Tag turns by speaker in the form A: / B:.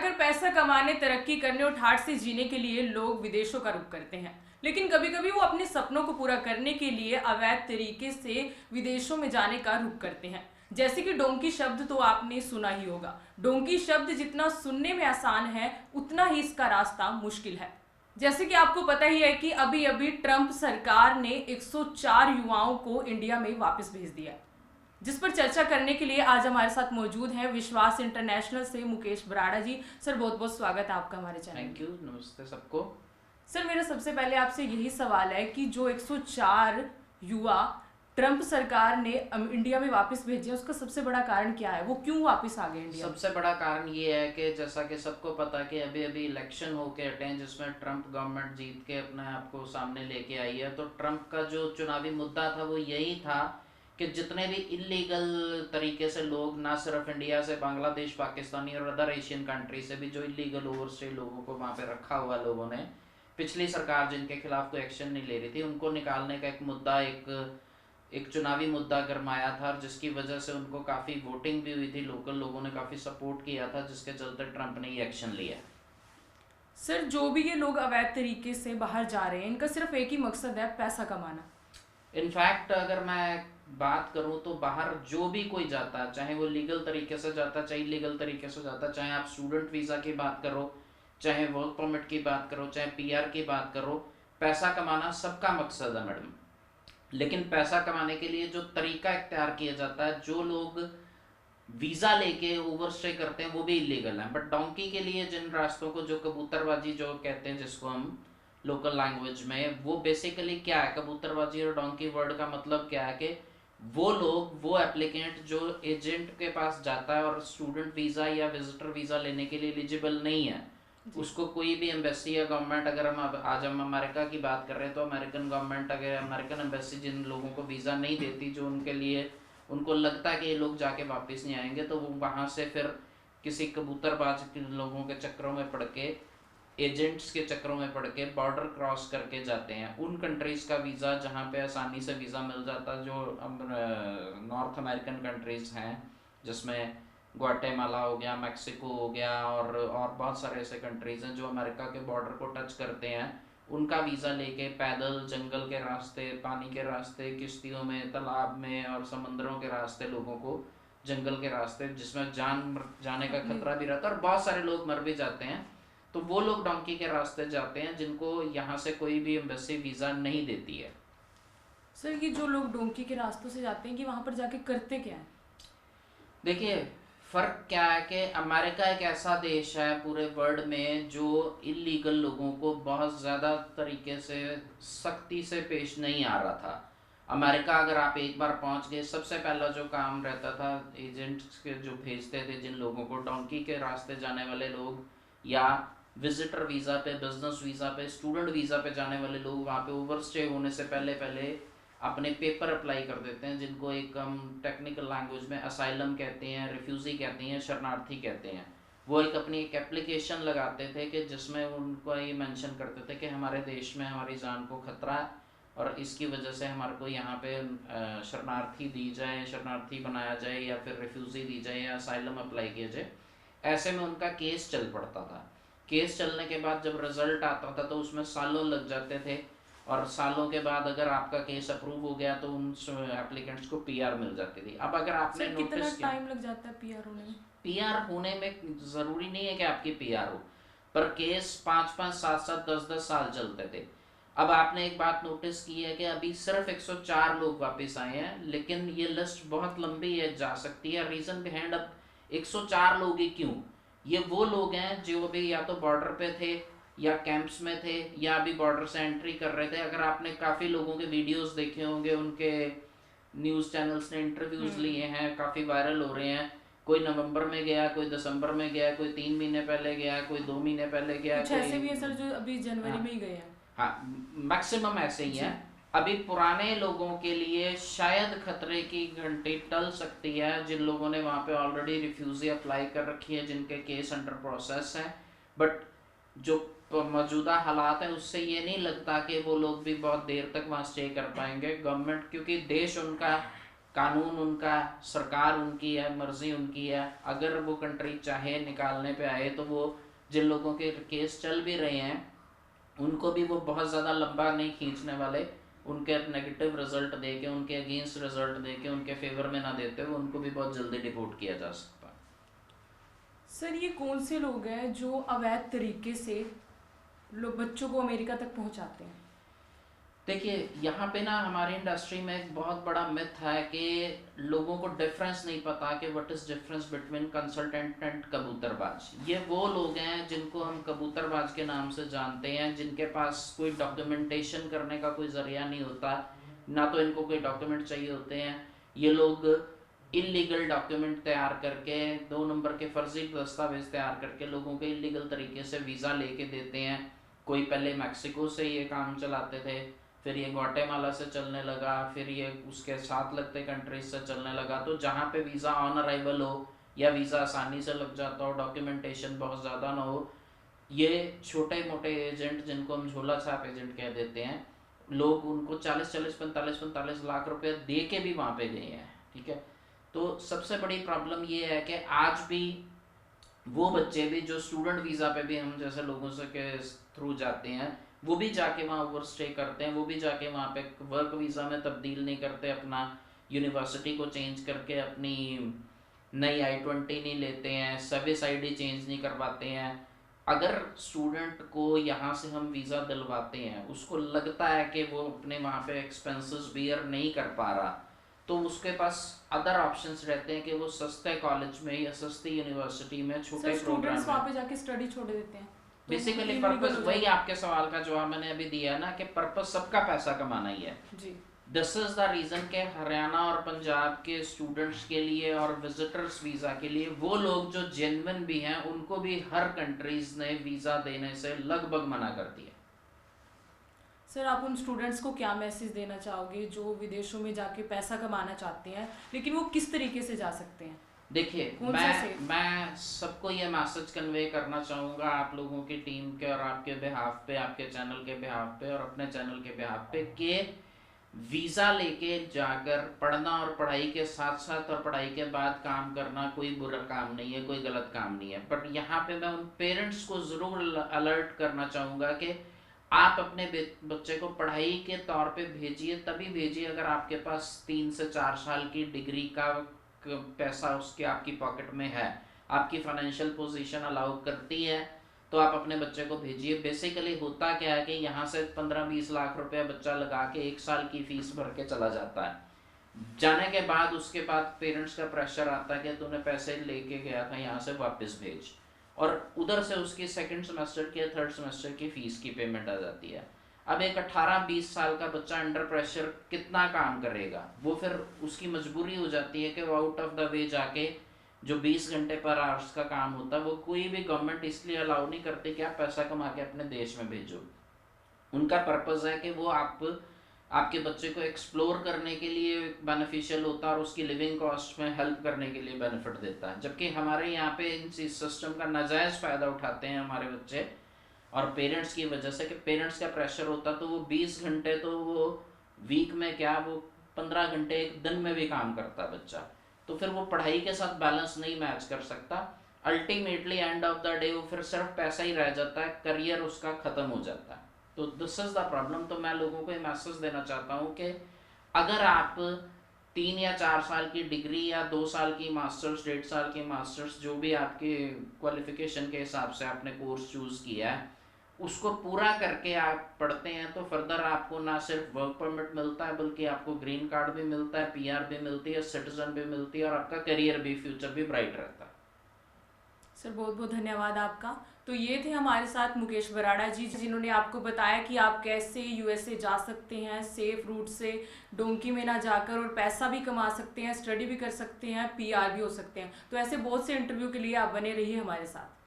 A: अगर पैसा कमाने, तरक्की करने और ठाठ से जीने के लिए लोग विदेशों का रुख करते हैं, लेकिन कभी कभी वो अपने सपनों को पूरा करने के लिए अवैध तरीके से विदेशों में जाने का रुख करते हैं। जैसे कि डोंकी शब्द तो आपने सुना ही होगा। डोंकी शब्द जितना सुनने में आसान है, उतना ही इसका रास्ता मुश्किल है। जैसे कि आपको पता ही है कि अभी अभी ट्रंप सरकार ने 104 युवाओं को इंडिया में वापस भेज दिया है, जिस पर चर्चा करने के लिए आज हमारे साथ मौजूद हैं विश्वास इंटरनेशनल से मुकेश बराड़ा जी। सर, बहुत बहुत स्वागत है आपका हमारे चैनल।
B: थैंक यू, नमस्ते सबको।
A: सर, मेरा सबसे पहले आपसे यही सवाल है कि जो 104 युवा ट्रंप सरकार ने इंडिया में वापस भेजे, उसका सबसे बड़ा कारण क्या है? वो क्यों वापस आ गए इंडिया?
B: सबसे बड़ा कारण ये है कि जैसा कि सबको पता है कि अभी अभी इलेक्शन होके हटे हैं, जिसमें ट्रंप गवर्नमेंट जीत के अपने आप को सामने लेके आई है। तो ट्रंप का जो चुनावी मुद्दा था वो यही था कि जितने भी इलीगल तरीके से लोग, ना सिर्फ इंडिया से, बांग्लादेश, पाकिस्तानी और अदर एशियन कंट्री से भी जो इलीगल ओवरस्टे लोगों को वहाँ पे रखा हुआ लोगों ने, पिछली सरकार जिनके खिलाफ कोई एक्शन नहीं ले रही थी, उनको निकालने का एक मुद्दा, एक चुनावी मुद्दा गरमाया था, जिसकी वजह से उनको काफ़ी वोटिंग भी हुई थी, लोकल लोगों ने काफ़ी सपोर्ट किया था, जिसके चलते ट्रंप ने ये एक्शन लिया।
A: सर, जो भी ये लोग अवैध तरीके से बाहर जा रहे हैं, इनका सिर्फ एक ही मकसद है, पैसा कमाना।
B: इनफैक्ट अगर मैं बात करूं तो बाहर जो भी कोई जाता है, चाहे वो लीगल तरीके से जाता, चाहे इलीगल तरीके से जाता, चाहे आप स्टूडेंट वीज़ा की बात करो, चाहे वर्क परमिट की बात करो, चाहे पीआर की बात करो, पैसा कमाना सबका मकसद है मैडम। लेकिन पैसा कमाने के लिए जो तरीका इख्तियार किया जाता है, जो लोग वीज़ा लेके ओवरस्टे करते हैं, वो भी इलीगल है। बट डोंकी के लिए जिन रास्तों को, जो कबूतरबाजी जो कहते हैं, जिसको हम लोकल लैंग्वेज में, वो बेसिकली क्या है, कबूतरबाजी और डोंकी वर्ड का मतलब क्या है कि वो लोग, वो एप्लीकेंट जो एजेंट के पास जाता है और स्टूडेंट वीज़ा या विजिटर वीज़ा लेने के लिए एलिजिबल नहीं है, उसको कोई भी एम्बेसी या गवर्नमेंट, अगर हम अमेरिका की बात कर रहे हैं तो अमेरिकन गवर्नमेंट, अगर अमेरिकन एम्बेसी जिन लोगों को वीज़ा नहीं देती, जो उनके लिए उनको लगता है कि ये लोग जाके वापस नहीं आएंगे, तो वो वहाँ से फिर किसी कबूतरबाज के लोगों के चक्करों में पड़ के, एजेंट्स के चक्करों में पड़ के बॉर्डर क्रॉस करके जाते हैं उन कंट्रीज़ का वीज़ा जहाँ पे आसानी से वीज़ा मिल जाता है, जो नॉर्थ अमेरिकन कंट्रीज़ हैं, जिसमें ग्वाटेमाला हो गया, मैक्सिको हो गया, और बहुत सारे ऐसे कंट्रीज़ हैं जो अमेरिका के बॉर्डर को टच करते हैं। उनका वीज़ा लेके पैदल, जंगल के रास्ते, पानी के रास्ते, किश्तियों में, तालाब में और समंदरों के रास्ते, लोगों को जंगल के रास्ते जिसमें जाने का खतरा भी रहता है और बहुत सारे लोग मर भी जाते हैं, तो वो लोग डोंकी के रास्ते जाते हैं, जिनको यहाँ से कोई भी एम्बेसी वीज़ा नहीं देती है।
A: सर, ये जो लोग डोंकी के रास्तों से जाते हैं, कि वहाँ पर जाके करते क्या है?
B: देखिए, फ़र्क क्या है कि अमेरिका एक ऐसा देश है पूरे वर्ल्ड में जो इलीगल लोगों को बहुत ज़्यादा तरीके से सख्ती से पेश नहीं आ रहा था। अमेरिका अगर आप एक बार पहुंच गए, सबसे पहला जो काम रहता था, एजेंट्स के जो भेजते थे जिन लोगों को, डोंकी के रास्ते जाने वाले लोग या विजिटर वीज़ा पे, बिजनेस वीज़ा पे, स्टूडेंट वीज़ा पे जाने वाले लोग वहाँ पे ओवरस्टे होने से पहले पहले अपने पेपर अप्लाई कर देते हैं, जिनको एक हम टेक्निकल लैंग्वेज में असाइलम कहते हैं, रिफ्यूज़ी कहते हैं, शरणार्थी कहते हैं। वो अपनी एक एप्लीकेशन लगाते थे कि जिसमें उनको ये मेंशन करते थे कि हमारे देश में हमारी जान को खतरा है और इसकी वजह से हमारे को यहाँ पे शरणार्थी दी जाए, शरणार्थी बनाया जाए, या फिर रिफ्यूज़ी दी जाए, या असाइलम अप्लाई किया जाए। ऐसे में उनका केस चल पड़ता था। केस चलने के बाद जब रिजल्ट आता था तो उसमें सालों लग जाते थे, और सालों के बाद अगर आपका केस अप्रूव हो गया तो उन एप्लीकेंट्स को पीआर मिल जाती थी। अब अगर आपने
A: सर, कितना
B: नोटिस किया,
A: टाइम लग जाता है पीआर होने में?
B: पीआर होने में ज़रूरी नहीं है कि आपकी पीआर हो, पर केस 5-5, 7-7, 10-10 साल चलते थे। अब आपने एक बात नोटिस की है कि अभी सिर्फ 104 लोग वापस आए हैं, लेकिन ये लिस्ट बहुत लंबी है, जा सकती है। रीज़न बिहाइंड अब 104 लोग ही क्यों? ये वो लोग हैं जो अभी या तो बॉर्डर पे थे, या कैंप्स में थे, या अभी बॉर्डर से एंट्री कर रहे थे। अगर आपने काफ़ी लोगों के वीडियोस देखे होंगे, उनके न्यूज़ चैनल्स ने इंटरव्यूज़ लिए हैं, काफ़ी वायरल हो रहे हैं। कोई नवंबर में गया, कोई दिसंबर में गया, कोई 3 महीने पहले गया, कोई 2 महीने पहले गया,
A: कुछ
B: कोई,
A: ऐसे भी है सर जो अभी जनवरी
B: हाँ
A: में ही गए हैं।
B: हाँ, मैक्सिमम ऐसे ही
A: जी।
B: है। अभी पुराने लोगों के लिए शायद खतरे की घंटी टल सकती है, जिन लोगों ने वहाँ पे ऑलरेडी रिफ्यूज़ी अप्लाई कर रखी है, जिनके केस अंडर प्रोसेस है। बट जो मौजूदा हालात हैं उससे ये नहीं लगता कि वो लोग भी बहुत देर तक वहाँ स्टे कर पाएंगे। गवर्नमेंट, क्योंकि देश उनका कानून उनका, सरकार उनकी है, मर्जी उनकी है। अगर वो कंट्री चाहे निकालने पे आए तो वो जिन लोगों के केस चल भी रहे हैं उनको भी वो बहुत ज़्यादा लंबा नहीं खींचने वाले। उनके नेगेटिव रिजल्ट दे के, उनके अगेंस्ट रिजल्ट दे के, उनके फेवर में ना देते हुए उनको भी बहुत जल्दी डिपोर्ट किया जा सकता है।
A: सर ये कौन से लोग हैं जो अवैध तरीके से लोग बच्चों को अमेरिका तक पहुंचाते हैं?
B: देखिए, यहाँ पे ना हमारी इंडस्ट्री में एक बहुत बड़ा मिथ है कि लोगों को डिफरेंस नहीं पता कि what is difference between consultant and कबूतरबाज। ये वो लोग हैं जिनको हम कबूतरबाज के नाम से जानते हैं, जिनके पास कोई डॉक्यूमेंटेशन करने का कोई जरिया नहीं होता, ना तो इनको कोई डॉक्यूमेंट चाहिए होते हैं। ये लोग इलीगल डॉक्यूमेंट तैयार करके, 2 नंबर के फर्जी दस्तावेज तैयार करके लोगों को इलीगल तरीके से वीज़ा लेके देते हैं। कोई पहले मैक्सिको से ये काम चलाते थे, फिर ये ग्वाटेमाला से चलने लगा, फिर ये उसके साथ लगते कंट्रीज से चलने लगा। तो जहाँ पे वीज़ा ऑन अराइवल हो या वीज़ा आसानी से लग जाता हो, डॉक्यूमेंटेशन बहुत ज़्यादा ना हो, ये छोटे मोटे एजेंट जिनको हम झोला छाप एजेंट कह देते हैं, लोग उनको 40-40, 45-45 लाख रुपए दे के भी वहाँ पे गए हैं। ठीक है, तो सबसे बड़ी प्रॉब्लम ये है कि आज भी वो बच्चे भी जो स्टूडेंट वीज़ा पे भी हम जैसे लोगों से के थ्रू जाते हैं, वो भी जाके वहाँ ओवर स्टे करते हैं, वो भी जाके वहाँ पे वर्क वीज़ा में तब्दील नहीं करते, अपना यूनिवर्सिटी को चेंज करके अपनी नई I-20 नहीं लेते हैं, सर्विस ID चेंज नहीं करवाते हैं। अगर स्टूडेंट को यहाँ से हम वीज़ा दिलवाते हैं, उसको लगता है कि वो अपने वहाँ पे एक्सपेंसेस बियर नहीं कर पा रहा, तो उसके पास अदर ऑप्शंस रहते हैं कि वो सस्ते कॉलेज में या सस्ती यूनिवर्सिटी में छोटे प्रोग्राम
A: स्टूडेंट्स
B: में
A: वहाँ पे जाके स्टडी छोड़ देते हैं, तो
B: बेसिकली
A: illegal
B: पर्पस
A: हो
B: वही
A: जाएगा।
B: आपके सवाल का जवाब मैंने अभी दिया ना कि पर्पस सबका पैसा कमाना ही है।
A: जी
B: दिस इज द रीजन के हरियाणा और पंजाब के स्टूडेंट्स के लिए और विजिटर्स वीजा के लिए वो लोग जो जेन्युइन भी हैं उनको भी हर कंट्रीज ने वीजा देने से लगभग मना कर दिया।
A: सर, आप उन स्टूडेंट्स को क्या मैसेज देना चाहोगे जो विदेशों में जाके पैसा कमाना चाहते हैं, लेकिन वो किस तरीके से जा सकते हैं?
B: देखिए,
A: कौन सा safe?
B: मैं सबको ये मैसेज कन्वे करना चाहूँगा, आप लोगों की टीम के और आपके बिहाफ पे, आपके चैनल के बिहाफ पे और अपने चैनल के बिहाफ पे, कि वीज़ा लेके जाकर पढ़ना और पढ़ाई के साथ साथ और पढ़ाई के बाद काम करना कोई बुरा काम नहीं है, कोई गलत काम नहीं है। बट यहाँ पे मैं उन पेरेंट्स को ज़रूर अलर्ट करना चाहूँगा कि आप अपने बच्चे को पढ़ाई के तौर पे भेजिए, तभी भेजिए अगर आपके पास 3 से 4 साल की डिग्री का पैसा उसके आपकी पॉकेट में है, आपकी फाइनेंशियल पोजीशन अलाउ करती है, तो आप अपने बच्चे को भेजिए। बेसिकली होता क्या है कि यहाँ से 15-20 लाख रुपया बच्चा लगा के 1 साल की फीस भर के चला जाता है। जाने के बाद उसके बाद पेरेंट्स का प्रेशर आता है कि तूने पैसे लेके गया था, यहाँ से वापस भेज, और उधर से उसकी सेकंड सेमेस्टर की या थर्ड सेमेस्टर की फीस की पेमेंट आ जाती है। अब एक 18-20 साल का बच्चा अंडर प्रेशर कितना काम करेगा, वो फिर उसकी मजबूरी हो जाती है कि वो आउट ऑफ द वे जाके जो 20 घंटे पर आवर्स का काम होता है वो कोई भी गवर्नमेंट इसलिए अलाउ नहीं करती कि आप पैसा कमा के अपने देश में भेजो। उनका पर्पज़ है कि वो आपके बच्चे को एक्सप्लोर करने के लिए बेनिफिशियल होता है और उसकी लिविंग कॉस्ट में हेल्प करने के लिए बेनिफिट देता है। जबकि हमारे यहाँ पे इन सिस्टम का नाजायज़ फ़ायदा उठाते हैं हमारे बच्चे, और पेरेंट्स की वजह से कि पेरेंट्स का प्रेशर होता तो वो 20 घंटे, तो वो वीक में क्या, वो 15 घंटे एक दिन में भी काम करता बच्चा, तो फिर वो पढ़ाई के साथ बैलेंस नहीं मैच कर सकता। Ultimately end of the day वो फिर सिर्फ पैसा ही रह जाता है, करियर उसका ख़त्म हो जाता है। तो दिस इज़ द प्रॉब्लम। तो मैं लोगों को ये मैसेज देना चाहता हूँ कि अगर आप 3 या 4 साल की डिग्री या 2 साल की मास्टर्स, 1.5 साल की मास्टर्स, जो भी आपके क्वालिफिकेशन के हिसाब से आपने कोर्स चूज़ किया है, उसको पूरा करके आप पढ़ते हैं तो फर्दर आपको ना सिर्फ वर्क परमिट मिलता है बल्कि आपको ग्रीन कार्ड भी मिलता है, PR भी मिलती है, सिटीजन भी मिलती है, और आपका करियर भी, फ्यूचर भी ब्राइट रहता है।
A: सर, बहुत बहुत धन्यवाद आपका। तो ये थे हमारे साथ मुकेश बराड़ा जी, जिन्होंने आपको बताया कि आप कैसे USA जा सकते हैं सेफ रूट से, डोंकी में ना जाकर, और पैसा भी कमा सकते हैं, स्टडी भी कर सकते हैं, PR भी हो सकते हैं। तो ऐसे बहुत से इंटरव्यू के लिए आप बने रहिए हमारे साथ।